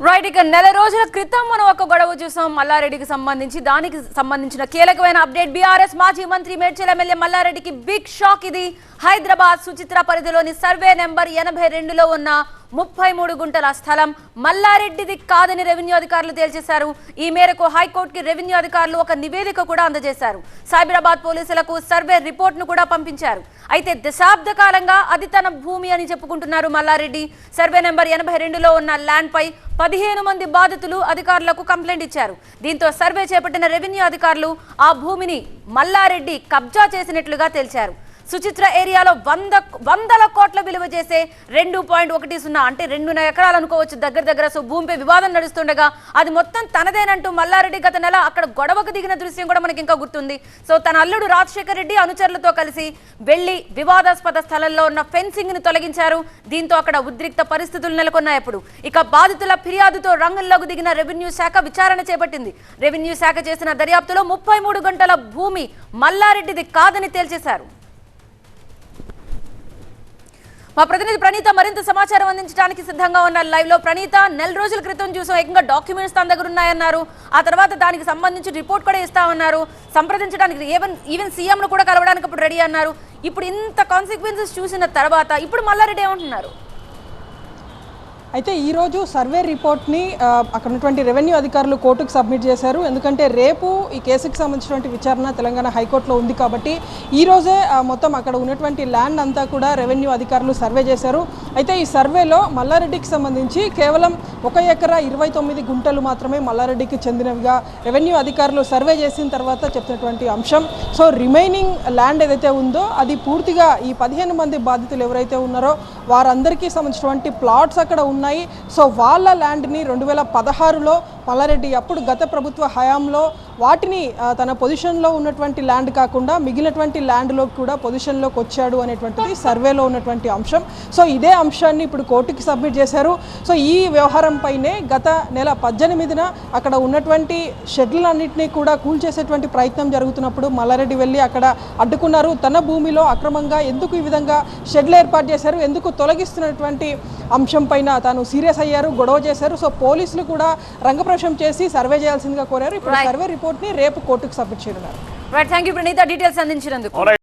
Right ఇక నెల రోజుల క్రితం మనం ఒక గొడవ చూసాం మల్లారెడ్డికి సంబంధించి దానికి సంబంధించిన కీలకమైన అప్డేట్ బీఆర్ఎస్ మాజీ మంత్రి మేడ్చల్ ఎమ్మెల్యే మల్లారెడ్డికి బిగ్ షాక్ ఇది హైదరాబాద్ సుచిత్ర పరిధిలోని సర్వే నెంబర్ 82లో ఉన్న 33 గుంటల స్థలం మల్లారెడ్డిది కాదని రెవెన్యూ అధికారులు తేల్చేశారు. ఈ మేరకు హైకోర్టుకి రెవెన్యూ అధికారులు ఒక నివేదిక కూడా అందజేశారు. సైబరాబాద్ పోలీసులకు సర్వే రిపోర్ట్ను కూడా పంపించారు. అయితే దశాబ్ద కాలంగా అది తన భూమి అని చెప్పుకుంటున్నారు మల్లారెడ్డి. సర్వే నెంబర్ 82లో ఉన్న ల్యాండ్ పై 15 మంది బాధితులు అధికారులకు కంప్లైంట్ ఇచ్చారు. దీంతో సర్వే చేపట్టిన రెవెన్యూ అధికారులు ఆ భూమిని మల్లారెడ్డి కబ్జా చేసినట్లుగా తేల్చారు. సుచిత్ర ఏరియాలో వందల కోట్ల విలువ చేసే 2.10 అంటే 2.5 ఎకరాలు అనుకోవచ్చు దగ్గర. సో భూమిపై వివాదం నడుస్తుండగా అది మొత్తం తనదేనంటూ మల్లారెడ్డి గత నెల అక్కడ గొడవకు దిగిన దృశ్యం కూడా మనకి ఇంకా గుర్తుంది. సో తన అల్లుడు రాజశేఖర్ రెడ్డి అనుచరులతో కలిసి వెళ్లి వివాదాస్పద స్థలంలో ఉన్న ఫెన్సింగ్ ని తొలగించారు. దీంతో అక్కడ ఉద్రిక్త పరిస్థితులు నెలకొన్నాయి. ఇక బాధితుల ఫిర్యాదుతో రంగంలోకి దిగిన రెవెన్యూ శాఖ విచారణ చేపట్టింది. రెవెన్యూ శాఖ చేసిన దర్యాప్తులో 33 గంటల భూమి మల్లారెడ్డిది కాదని తేల్చేశారు. మా ప్రతినిధి ప్రణీత మరింత సమాచారం అందించడానికి సిద్ధంగా ఉన్నారు లైవ్ లో. ప్రణీత, నెల రోజుల క్రితం చూసాం ఏకంగా డాక్యుమెంట్స్ తన దగ్గర ఉన్నాయన్నారు. ఆ తర్వాత దానికి సంబంధించి రిపోర్ట్ కూడా ఇస్తామన్నారు. సంప్రదించడానికి ఈవెన్ సీఎం ను కూడా కలవడానికి ఇప్పుడు రెడీ అన్నారు. ఇప్పుడు ఇంత కాన్సిక్వెన్సెస్ చూసిన తర్వాత ఇప్పుడు మల్లారెడ్డి ఏమంటున్నారు? అయితే ఈరోజు సర్వే రిపోర్ట్ని అక్కడ ఉన్నటువంటి రెవెన్యూ అధికారులు కోర్టుకు సబ్మిట్ చేశారు. ఎందుకంటే రేపు ఈ కేసుకు సంబంధించినటువంటి విచారణ తెలంగాణ హైకోర్టులో ఉంది కాబట్టి ఈరోజే మొత్తం అక్కడ ఉన్నటువంటి ల్యాండ్ అంతా కూడా రెవెన్యూ అధికారులు సర్వే చేశారు. అయితే ఈ సర్వేలో మల్లారెడ్డికి సంబంధించి కేవలం 1 ఎకరా 29 గుంటలు మాత్రమే మల్లారెడ్డికి చెందినవిగా రెవెన్యూ అధికారులు సర్వే చేసిన తర్వాత చెప్తున్నటువంటి అంశం. సో రిమైనింగ్ ల్యాండ్ ఏదైతే ఉందో అది పూర్తిగా ఈ 15 మంది బాధితులు ఎవరైతే ఉన్నారో వారందరికీ సంబంధించినటువంటి ప్లాట్స్ అక్కడ ఉన్నాయి. సో వాళ్ళ ల్యాండ్ని 2016లో మల్లారెడ్డి అప్పుడు గత ప్రభుత్వ హయాంలో వాటిని తన పొజిషన్లో ఉన్నటువంటి ల్యాండ్ కాకుండా మిగిలినటువంటి ల్యాండ్లోకి కూడా పొజిషన్లోకి వచ్చాడు అనేటువంటిది సర్వేలో ఉన్నటువంటి అంశం. సో ఇదే అంశాన్ని ఇప్పుడు కోర్టుకి సబ్మిట్ చేశారు. సో ఈ వ్యవహారంపైనే గత నెల 18న అక్కడ ఉన్నటువంటి షెడ్లన్నింటినీ కూడా కూల్చేసేటువంటి ప్రయత్నం జరుగుతున్నప్పుడు మల్లారెడ్డి వెళ్ళి అక్కడ అడ్డుకున్నారు. తన భూమిలో అక్రమంగా ఎందుకు ఈ విధంగా షెడ్లు ఏర్పాటు చేశారు, ఎందుకు తొలగిస్తున్నటువంటి అంశం పైన తాను సీరియస్ అయ్యారు, గొడవ చేశారు. సో పోలీసులు కూడా రంగప్రవేశం చేసి సర్వే చేయాల్సిందిగా కోరారు. ఇప్పుడు సర్వే రిపోర్ట్ని రేపు కోర్టుకు సబ్మిట్ చేయనున్నారు. థ్యాంక్ యూ ప్రణీత, డీటెయిల్స్ అందించినందుకు.